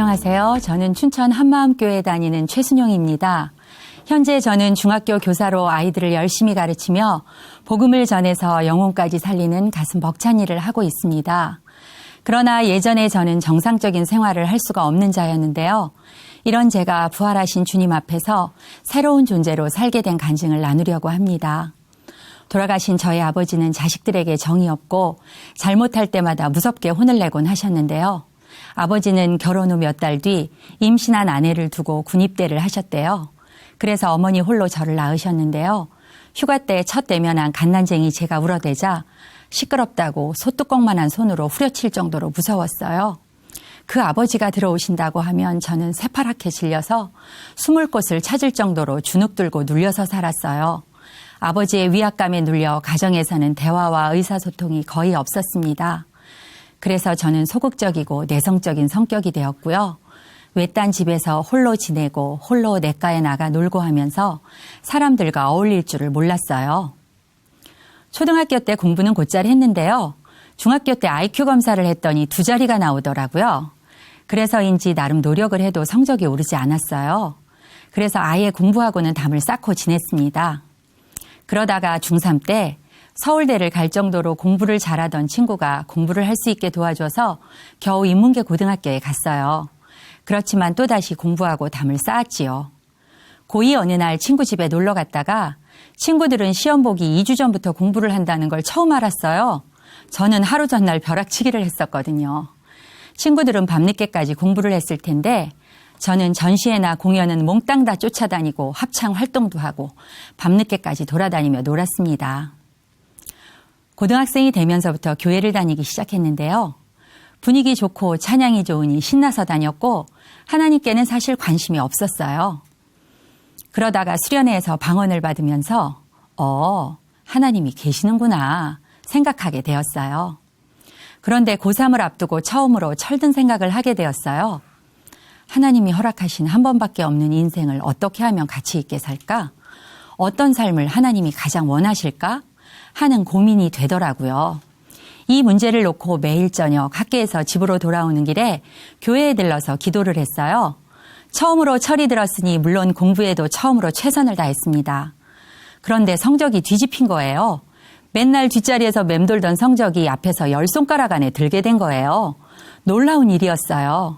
안녕하세요. 저는 춘천 한마음교회 다니는 최순용입니다. 현재 저는 중학교 교사로 아이들을 열심히 가르치며 복음을 전해서 영혼까지 살리는 가슴 벅찬 일을 하고 있습니다. 그러나 예전에 저는 정상적인 생활을 할 수가 없는 자였는데요. 이런 제가 부활하신 주님 앞에서 새로운 존재로 살게 된 간증을 나누려고 합니다. 돌아가신 저희 아버지는 자식들에게 정이 없고 잘못할 때마다 무섭게 혼을 내곤 하셨는데요. 아버지는 결혼 후 몇 달 뒤 임신한 아내를 두고 군입대를 하셨대요. 그래서 어머니 홀로 저를 낳으셨는데요. 휴가 때 첫 대면한 갓난쟁이 제가 울어대자 시끄럽다고 소뚜껑만한 손으로 후려칠 정도로 무서웠어요. 그 아버지가 들어오신다고 하면 저는 새파랗게 질려서 숨을 곳을 찾을 정도로 주눅 들고 눌려서 살았어요. 아버지의 위압감에 눌려 가정에서는 대화와 의사소통이 거의 없었습니다. 그래서 저는 소극적이고 내성적인 성격이 되었고요. 외딴 집에서 홀로 지내고 홀로 냇가에 나가 놀고 하면서 사람들과 어울릴 줄을 몰랐어요. 초등학교 때 공부는 곧잘 했는데요. 중학교 때 IQ 검사를 했더니 2자리가 나오더라고요. 그래서인지 나름 노력을 해도 성적이 오르지 않았어요. 그래서 아예 공부하고는 담을 쌓고 지냈습니다. 그러다가 중3 때 서울대를 갈 정도로 공부를 잘하던 친구가 공부를 할 수 있게 도와줘서 겨우 인문계 고등학교에 갔어요. 그렇지만 또다시 공부하고 담을 쌓았지요. 고2 어느 날 친구 집에 놀러 갔다가 친구들은 시험 보기 2주 전부터 공부를 한다는 걸 처음 알았어요. 저는 하루 전날 벼락치기를 했었거든요. 친구들은 밤늦게까지 공부를 했을 텐데 저는 전시회나 공연은 몽땅 다 쫓아다니고 합창 활동도 하고 밤늦게까지 돌아다니며 놀았습니다. 고등학생이 되면서부터 교회를 다니기 시작했는데요. 분위기 좋고 찬양이 좋으니 신나서 다녔고 하나님께는 사실 관심이 없었어요. 그러다가 수련회에서 방언을 받으면서 하나님이 계시는구나 생각하게 되었어요. 그런데 고3을 앞두고 처음으로 철든 생각을 하게 되었어요. 하나님이 허락하신 한 번밖에 없는 인생을 어떻게 하면 가치 있게 살까? 어떤 삶을 하나님이 가장 원하실까? 하는 고민이 되더라고요. 이 문제를 놓고 매일 저녁 학교에서 집으로 돌아오는 길에 교회에 들러서 기도를 했어요. 처음으로 철이 들었으니 물론 공부에도 처음으로 최선을 다했습니다. 그런데 성적이 뒤집힌 거예요. 맨날 뒷자리에서 맴돌던 성적이 앞에서 10손가락 안에 들게 된 거예요. 놀라운 일이었어요.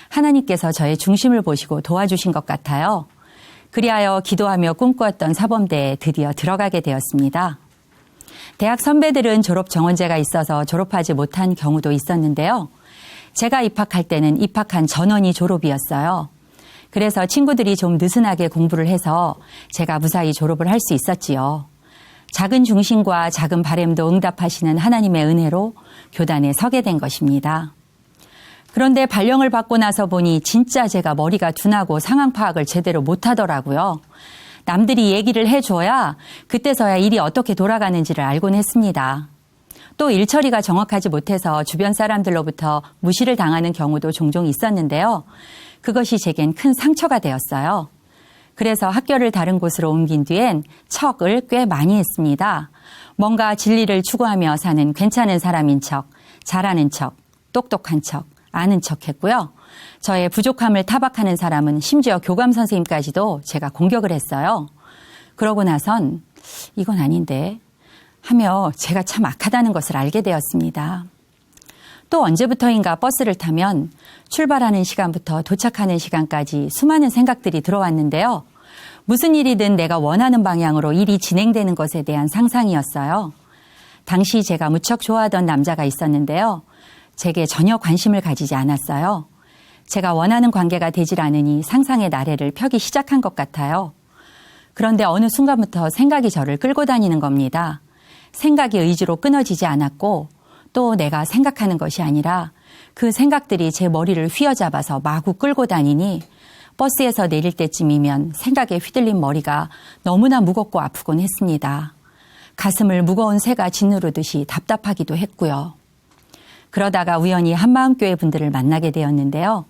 하나님께서 저의 중심을 보시고 도와주신 것 같아요. 그리하여 기도하며 꿈꾸었던 사범대에 드디어 들어가게 되었습니다. 대학 선배들은 졸업 정원제가 있어서 졸업하지 못한 경우도 있었는데요. 제가 입학할 때는 입학한 전원이 졸업이었어요. 그래서 친구들이 좀 느슨하게 공부를 해서 제가 무사히 졸업을 할 수 있었지요. 작은 중심과 작은 바램도 응답하시는 하나님의 은혜로 교단에 서게 된 것입니다. 그런데 발령을 받고 나서 보니 진짜 제가 머리가 둔하고 상황 파악을 제대로 못하더라고요. 남들이 얘기를 해줘야 그때서야 일이 어떻게 돌아가는지를 알곤 했습니다. 또 일 처리가 정확하지 못해서 주변 사람들로부터 무시를 당하는 경우도 종종 있었는데요. 그것이 제겐 큰 상처가 되었어요. 그래서 학교를 다른 곳으로 옮긴 뒤엔 척을 꽤 많이 했습니다. 뭔가 진리를 추구하며 사는 괜찮은 사람인 척, 잘하는 척, 똑똑한 척, 아는 척 했고요. 저의 부족함을 타박하는 사람은 심지어 교감 선생님까지도 제가 공격을 했어요. 그러고 나선 이건 아닌데 하며 제가 참 악하다는 것을 알게 되었습니다. 또 언제부터인가 버스를 타면 출발하는 시간부터 도착하는 시간까지 수많은 생각들이 들어왔는데요. 무슨 일이든 내가 원하는 방향으로 일이 진행되는 것에 대한 상상이었어요. 당시 제가 무척 좋아하던 남자가 있었는데요. 제게 전혀 관심을 가지지 않았어요. 제가 원하는 관계가 되질 않으니 상상의 나래를 펴기 시작한 것 같아요. 그런데 어느 순간부터 생각이 저를 끌고 다니는 겁니다. 생각이 의지로 끊어지지 않았고 또 내가 생각하는 것이 아니라 그 생각들이 제 머리를 휘어잡아서 마구 끌고 다니니 버스에서 내릴 때쯤이면 생각에 휘둘린 머리가 너무나 무겁고 아프곤 했습니다. 가슴을 무거운 새가 짓누르듯이 답답하기도 했고요. 그러다가 우연히 한마음교회 분들을 만나게 되었는데요.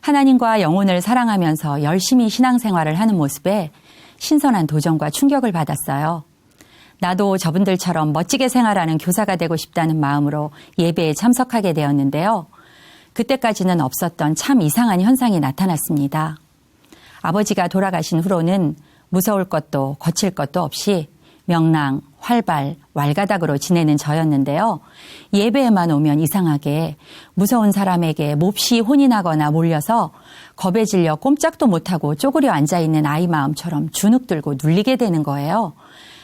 하나님과 영혼을 사랑하면서 열심히 신앙생활을 하는 모습에 신선한 도전과 충격을 받았어요. 나도 저분들처럼 멋지게 생활하는 교사가 되고 싶다는 마음으로 예배에 참석하게 되었는데요. 그때까지는 없었던 참 이상한 현상이 나타났습니다. 아버지가 돌아가신 후로는 무서울 것도 거칠 것도 없이 명랑, 활발, 왈가닥으로 지내는 저였는데요. 예배에만 오면 이상하게 무서운 사람에게 몹시 혼이 나거나 몰려서 겁에 질려 꼼짝도 못하고 쪼그려 앉아있는 아이 마음처럼 주눅 들고 눌리게 되는 거예요.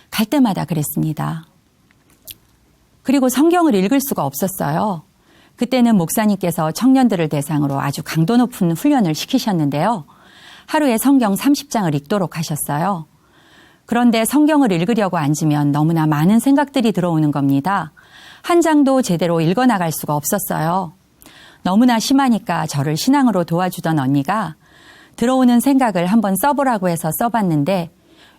갈 때마다 그랬습니다. 그리고 성경을 읽을 수가 없었어요. 그때는 목사님께서 청년들을 대상으로 아주 강도 높은 훈련을 시키셨는데요. 하루에 성경 30장을 읽도록 하셨어요. 그런데 성경을 읽으려고 앉으면 너무나 많은 생각들이 들어오는 겁니다. 한 장도 제대로 읽어나갈 수가 없었어요. 너무나 심하니까 저를 신앙으로 도와주던 언니가 들어오는 생각을 한번 써보라고 해서 써봤는데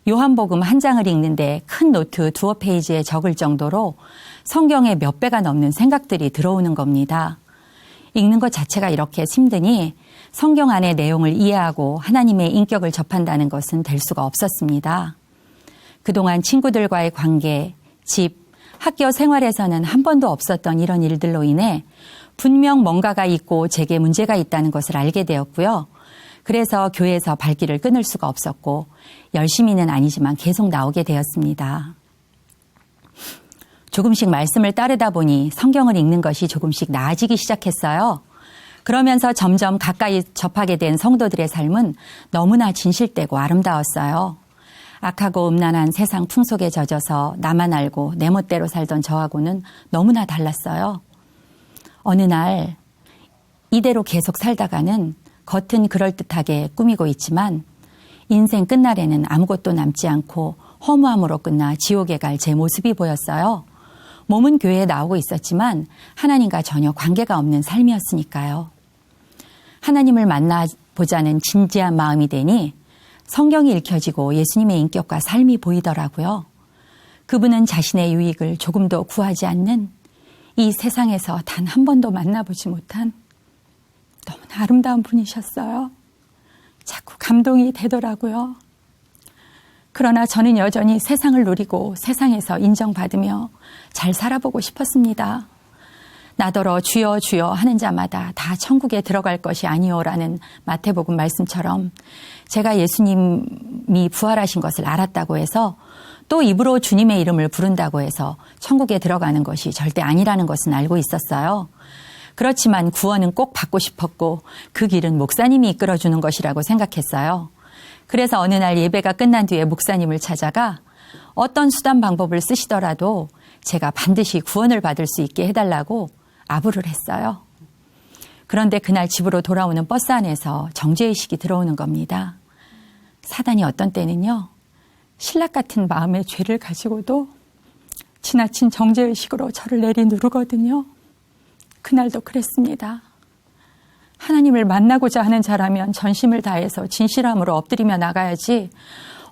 요한복음 한 장을 읽는데 큰 노트 2페이지에 적을 정도로 성경의 몇 배가 넘는 생각들이 들어오는 겁니다. 읽는 것 자체가 이렇게 힘드니 성경 안의 내용을 이해하고 하나님의 인격을 접한다는 것은 될 수가 없었습니다. 그동안 친구들과의 관계, 집, 학교 생활에서는 한 번도 없었던 이런 일들로 인해 분명 뭔가가 있고 제게 문제가 있다는 것을 알게 되었고요. 그래서 교회에서 발길을 끊을 수가 없었고 열심히는 아니지만 계속 나오게 되었습니다. 조금씩 말씀을 따르다 보니 성경을 읽는 것이 조금씩 나아지기 시작했어요. 그러면서 점점 가까이 접하게 된 성도들의 삶은 너무나 진실되고 아름다웠어요. 악하고 음란한 세상 풍속에 젖어서 나만 알고 내 멋대로 살던 저하고는 너무나 달랐어요. 어느 날 이대로 계속 살다가는 겉은 그럴듯하게 꾸미고 있지만 인생 끝날에는 아무것도 남지 않고 허무함으로 끝나 지옥에 갈 제 모습이 보였어요. 몸은 교회에 나오고 있었지만 하나님과 전혀 관계가 없는 삶이었으니까요. 하나님을 만나보자는 진지한 마음이 되니 성경이 읽혀지고 예수님의 인격과 삶이 보이더라고요. 그분은 자신의 유익을 조금도 구하지 않는 이 세상에서 단 한 번도 만나보지 못한 너무나 아름다운 분이셨어요. 자꾸 감동이 되더라고요. 그러나 저는 여전히 세상을 누리고 세상에서 인정받으며 잘 살아보고 싶었습니다. 나더러 주여 주여 하는 자마다 다 천국에 들어갈 것이 아니오라는 마태복음 말씀처럼 제가 예수님이 부활하신 것을 알았다고 해서 또 입으로 주님의 이름을 부른다고 해서 천국에 들어가는 것이 절대 아니라는 것은 알고 있었어요. 그렇지만 구원은 꼭 받고 싶었고 그 길은 목사님이 이끌어주는 것이라고 생각했어요. 그래서 어느 날 예배가 끝난 뒤에 목사님을 찾아가 어떤 수단 방법을 쓰시더라도 제가 반드시 구원을 받을 수 있게 해달라고 아부를 했어요. 그런데 그날 집으로 돌아오는 버스 안에서 정죄의식이 들어오는 겁니다. 사단이 어떤 때는요. 신락 같은 마음의 죄를 가지고도 지나친 정죄의식으로 저를 내리누르거든요. 그날도 그랬습니다. 하나님을 만나고자 하는 자라면 전심을 다해서 진실함으로 엎드리며 나가야지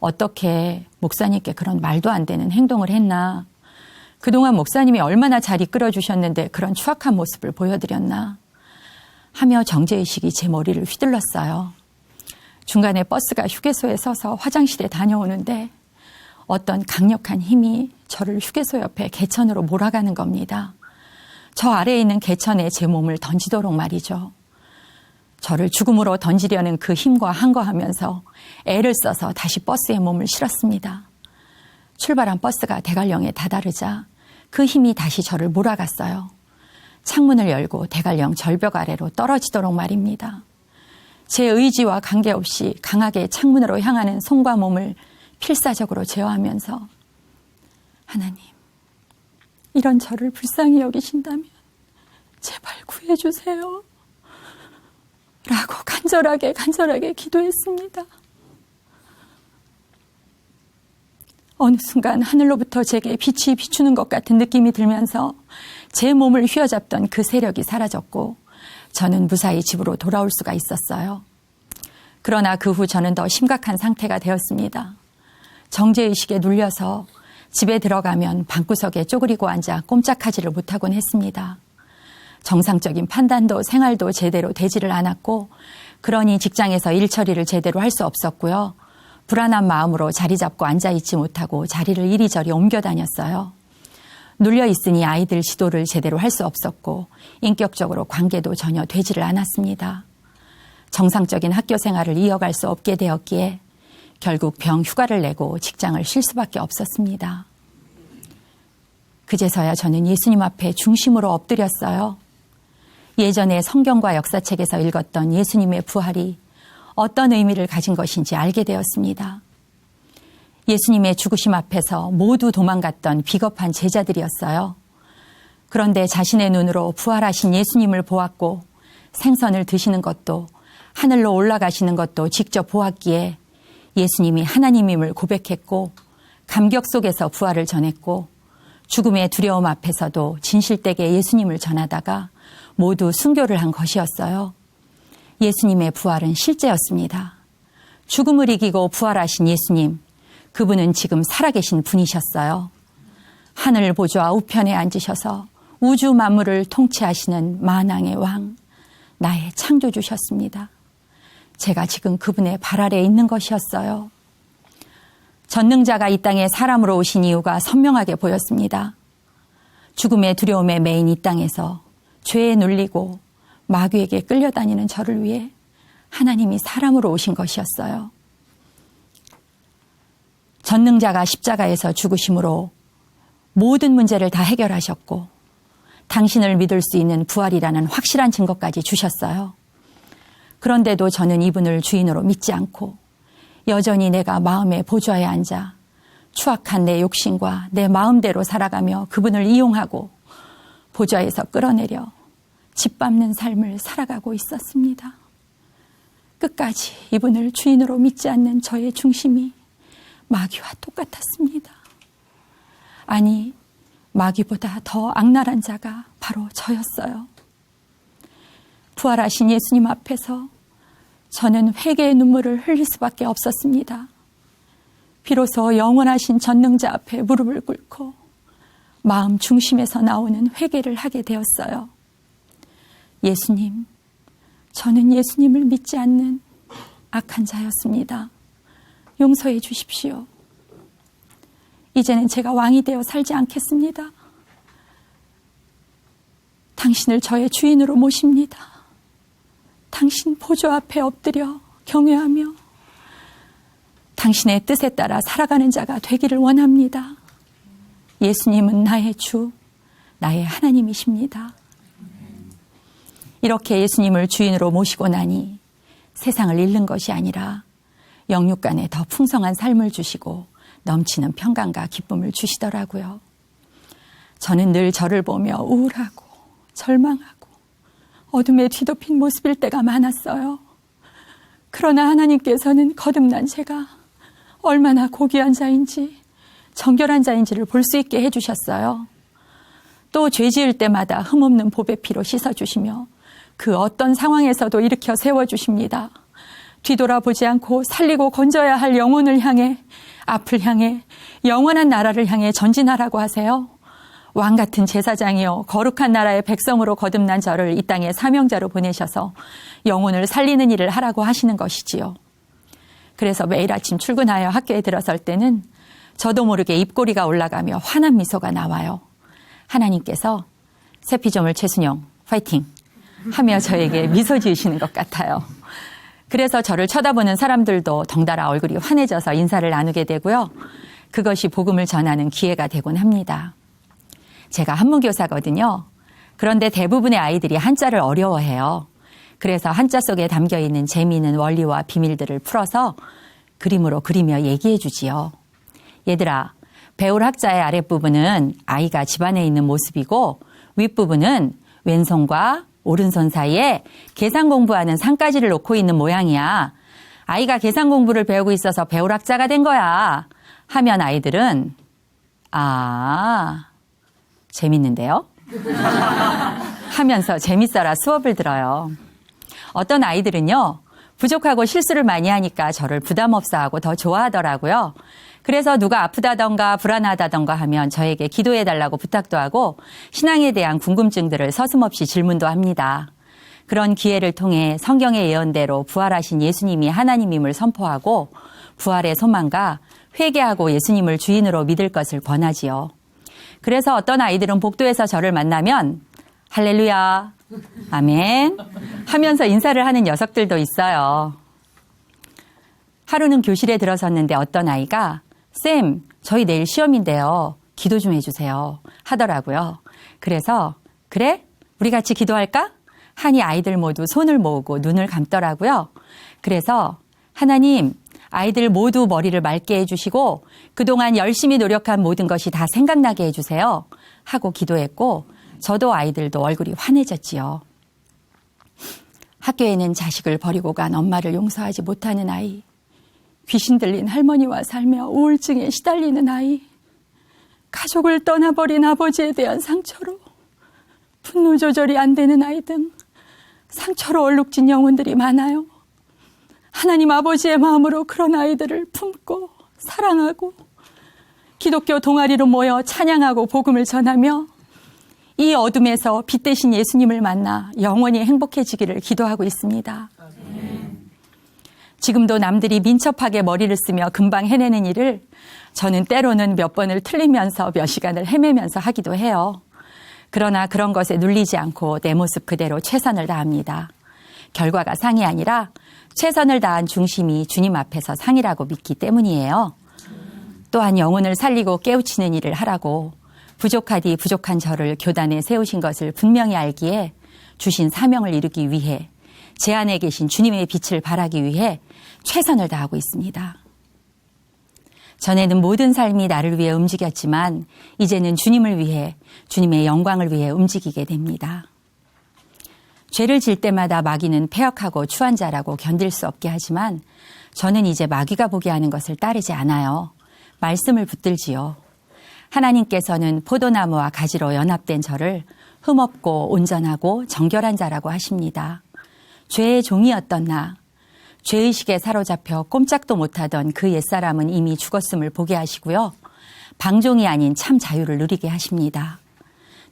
어떻게 목사님께 그런 말도 안 되는 행동을 했나. 그동안 목사님이 얼마나 잘 이끌어 주셨는데 그런 추악한 모습을 보여드렸나 하며 정죄의식이 제 머리를 휘둘렀어요. 중간에 버스가 휴게소에 서서 화장실에 다녀오는데 어떤 강력한 힘이 저를 휴게소 옆에 개천으로 몰아가는 겁니다. 저 아래에 있는 개천에 제 몸을 던지도록 말이죠. 저를 죽음으로 던지려는 그 힘과 항거하면서 애를 써서 다시 버스에 몸을 실었습니다. 출발한 버스가 대관령에 다다르자 그 힘이 다시 저를 몰아갔어요. 창문을 열고 대관령 절벽 아래로 떨어지도록 말입니다. 제 의지와 관계없이 강하게 창문으로 향하는 손과 몸을 필사적으로 제어하면서 하나님, 이런 저를 불쌍히 여기신다면 제발 구해주세요. 라고 간절하게 기도했습니다. 어느 순간 하늘로부터 제게 빛이 비추는 것 같은 느낌이 들면서 제 몸을 휘어잡던 그 세력이 사라졌고 저는 무사히 집으로 돌아올 수가 있었어요. 그러나 그 후 저는 더 심각한 상태가 되었습니다. 정죄의식에 눌려서 집에 들어가면 방구석에 쪼그리고 앉아 꼼짝하지를 못하곤 했습니다. 정상적인 판단도 생활도 제대로 되지를 않았고 그러니 직장에서 일 처리를 제대로 할 수 없었고요. 불안한 마음으로 자리 잡고 앉아있지 못하고 자리를 이리저리 옮겨 다녔어요. 눌려 있으니 아이들 지도를 제대로 할 수 없었고 인격적으로 관계도 전혀 되지를 않았습니다. 정상적인 학교 생활을 이어갈 수 없게 되었기에 결국 병 휴가를 내고 직장을 쉴 수밖에 없었습니다. 그제서야 저는 예수님 앞에 중심으로 엎드렸어요. 예전에 성경과 역사책에서 읽었던 예수님의 부활이 어떤 의미를 가진 것인지 알게 되었습니다. 예수님의 죽으심 앞에서 모두 도망갔던 비겁한 제자들이었어요. 그런데 자신의 눈으로 부활하신 예수님을 보았고 생선을 드시는 것도 하늘로 올라가시는 것도 직접 보았기에 예수님이 하나님임을 고백했고 감격 속에서 부활을 전했고 죽음의 두려움 앞에서도 진실되게 예수님을 전하다가 모두 순교를 한 것이었어요. 예수님의 부활은 실제였습니다. 죽음을 이기고 부활하신 예수님, 그분은 지금 살아계신 분이셨어요. 하늘 보좌 우편에 앉으셔서 우주 만물을 통치하시는 만왕의 왕, 나의 창조주셨습니다. 제가 지금 그분의 발 아래에 있는 것이었어요. 전능자가 이 땅에 사람으로 오신 이유가 선명하게 보였습니다. 죽음의 두려움에 매인 이 땅에서 죄에 눌리고 마귀에게 끌려다니는 저를 위해 하나님이 사람으로 오신 것이었어요. 전능자가 십자가에서 죽으심으로 모든 문제를 다 해결하셨고 당신을 믿을 수 있는 부활이라는 확실한 증거까지 주셨어요. 그런데도 저는 이분을 주인으로 믿지 않고 여전히 내가 마음의 보좌에 앉아 추악한 내 욕심과 내 마음대로 살아가며 그분을 이용하고 보좌에서 끌어내려 짓밟는 삶을 살아가고 있었습니다. 끝까지 이분을 주인으로 믿지 않는 저의 중심이 마귀와 똑같았습니다. 아니, 마귀보다 더 악랄한 자가 바로 저였어요. 부활하신 예수님 앞에서 저는 회개의 눈물을 흘릴 수밖에 없었습니다. 비로소 영원하신 전능자 앞에 무릎을 꿇고 마음 중심에서 나오는 회개를 하게 되었어요. 예수님, 저는 예수님을 믿지 않는 악한 자였습니다. 용서해 주십시오. 이제는 제가 왕이 되어 살지 않겠습니다. 당신을 저의 주인으로 모십니다. 당신 보좌 앞에 엎드려 경외하며 당신의 뜻에 따라 살아가는 자가 되기를 원합니다. 예수님은 나의 주, 나의 하나님이십니다. 이렇게 예수님을 주인으로 모시고 나니 세상을 잃는 것이 아니라 영육 간에 더 풍성한 삶을 주시고 넘치는 평강과 기쁨을 주시더라고요. 저는 늘 저를 보며 우울하고 절망하고 어둠에 뒤덮인 모습일 때가 많았어요. 그러나 하나님께서는 거듭난 제가 얼마나 고귀한 자인지 정결한 자인지를 볼 수 있게 해주셨어요. 또 죄 지을 때마다 흠없는 보배 피로 씻어주시며 그 어떤 상황에서도 일으켜 세워주십니다. 뒤돌아보지 않고 살리고 건져야 할 영혼을 향해, 앞을 향해, 영원한 나라를 향해 전진하라고 하세요. 왕 같은 제사장이요 거룩한 나라의 백성으로 거듭난 저를 이 땅에 사명자로 보내셔서 영혼을 살리는 일을 하라고 하시는 것이지요. 그래서 매일 아침 출근하여 학교에 들어설 때는 저도 모르게 입꼬리가 올라가며 환한 미소가 나와요. 하나님께서 새피조물 최순영 파이팅 하며 저에게 미소 지으시는 것 같아요. 그래서 저를 쳐다보는 사람들도 덩달아 얼굴이 환해져서 인사를 나누게 되고요. 그것이 복음을 전하는 기회가 되곤 합니다. 제가 한문교사거든요. 그런데 대부분의 아이들이 한자를 어려워해요. 그래서 한자 속에 담겨있는 재미있는 원리와 비밀들을 풀어서 그림으로 그리며 얘기해 주지요. 얘들아, 배울 학자의 아랫부분은 아이가 집안에 있는 모습이고 윗부분은 왼손과 오른손 사이에 계산 공부하는 산가지를 놓고 있는 모양이야. 아이가 계산 공부를 배우고 있어서 배울 학자가 된 거야. 하면 아이들은 재밌는데요? 하면서 재밌어라 수업을 들어요. 어떤 아이들은요, 부족하고 실수를 많이 하니까 저를 부담 없어 하고 더 좋아하더라고요. 그래서 누가 아프다던가 불안하다던가 하면 저에게 기도해달라고 부탁도 하고 신앙에 대한 궁금증들을 서슴없이 질문도 합니다. 그런 기회를 통해 성경의 예언대로 부활하신 예수님이 하나님임을 선포하고 부활의 소망과 회개하고 예수님을 주인으로 믿을 것을 권하지요. 그래서 어떤 아이들은 복도에서 저를 만나면 할렐루야, 아멘 하면서 인사를 하는 녀석들도 있어요. 하루는 교실에 들어섰는데 어떤 아이가 쌤, 저희 내일 시험인데요. 기도 좀 해주세요 하더라고요. 그래서 그래? 우리 같이 기도할까? 하니 아이들 모두 손을 모으고 눈을 감더라고요. 그래서 하나님, 아이들 모두 머리를 맑게 해주시고 그동안 열심히 노력한 모든 것이 다 생각나게 해주세요 하고 기도했고 저도 아이들도 얼굴이 환해졌지요. 학교에는 자식을 버리고 간 엄마를 용서하지 못하는 아이, 귀신 들린 할머니와 살며 우울증에 시달리는 아이, 가족을 떠나버린 아버지에 대한 상처로 분노 조절이 안 되는 아이 등 상처로 얼룩진 영혼들이 많아요. 하나님 아버지의 마음으로 그런 아이들을 품고 사랑하고 기독교 동아리로 모여 찬양하고 복음을 전하며 이 어둠에서 빛 대신 예수님을 만나 영원히 행복해지기를 기도하고 있습니다. 지금도 남들이 민첩하게 머리를 쓰며 금방 해내는 일을 저는 때로는 몇 번을 틀리면서 몇 시간을 헤매면서 하기도 해요. 그러나 그런 것에 눌리지 않고 내 모습 그대로 최선을 다합니다. 결과가 상이 아니라 최선을 다한 중심이 주님 앞에서 상이라고 믿기 때문이에요. 또한 영혼을 살리고 깨우치는 일을 하라고 부족하디 부족한 저를 교단에 세우신 것을 분명히 알기에 주신 사명을 이루기 위해 제 안에 계신 주님의 빛을 발하기 위해 최선을 다하고 있습니다. 전에는 모든 삶이 나를 위해 움직였지만 이제는 주님을 위해, 주님의 영광을 위해 움직이게 됩니다. 죄를 질 때마다 마귀는 패역하고 추한 자라고 견딜 수 없게 하지만 저는 이제 마귀가 보게 하는 것을 따르지 않아요. 말씀을 붙들지요. 하나님께서는 포도나무와 가지로 연합된 저를 흠없고 온전하고 정결한 자라고 하십니다. 죄의 종이었던 나, 죄의식에 사로잡혀 꼼짝도 못하던 그 옛사람은 이미 죽었음을 보게 하시고요. 방종이 아닌 참 자유를 누리게 하십니다.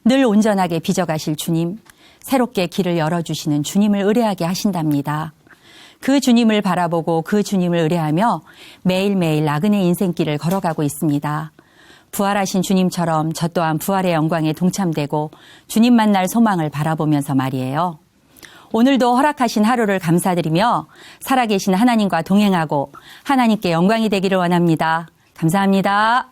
늘 온전하게 빚어가실 주님, 새롭게 길을 열어주시는 주님을 의뢰하게 하신답니다. 그 주님을 바라보고 그 주님을 의뢰하며 매일매일 나그네 인생길을 걸어가고 있습니다. 부활하신 주님처럼 저 또한 부활의 영광에 동참되고 주님 만날 소망을 바라보면서 말이에요. 오늘도 허락하신 하루를 감사드리며 살아계신 하나님과 동행하고 하나님께 영광이 되기를 원합니다. 감사합니다.